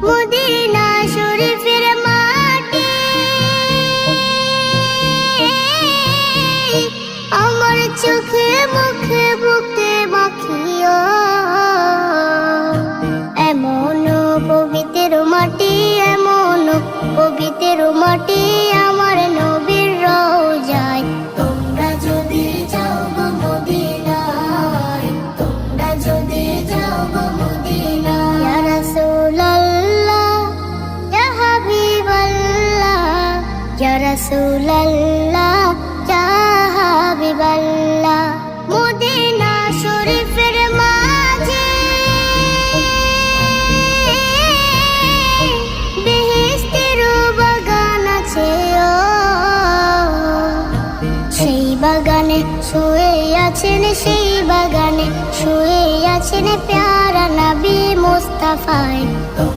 Medina শরীফের মাটি আমার চোখে মুখে বুকে মাখিও। এমন পবিত্র মাটি, এমন পবিত্র মাটি আমার নবীর রওজায়। তোমরা যদি যাও গো মদিনায়, তোমরা যদি যাও গো মদিনায়। ইয়া রাসূলুল্লাহ, ইয়া হাবিবাল্লাহ, ইয়া রাসূলুল্লাহ, ইয়া হাবিবাল্লাহ। মদিনা শরীফের মাঝে বেহেশতের বাগান আছে ও। সেই বাগানে শুয়ে আছেন, সেই বাগানে শুয়ে আছেন প্যারা নবী মুস্তাফা।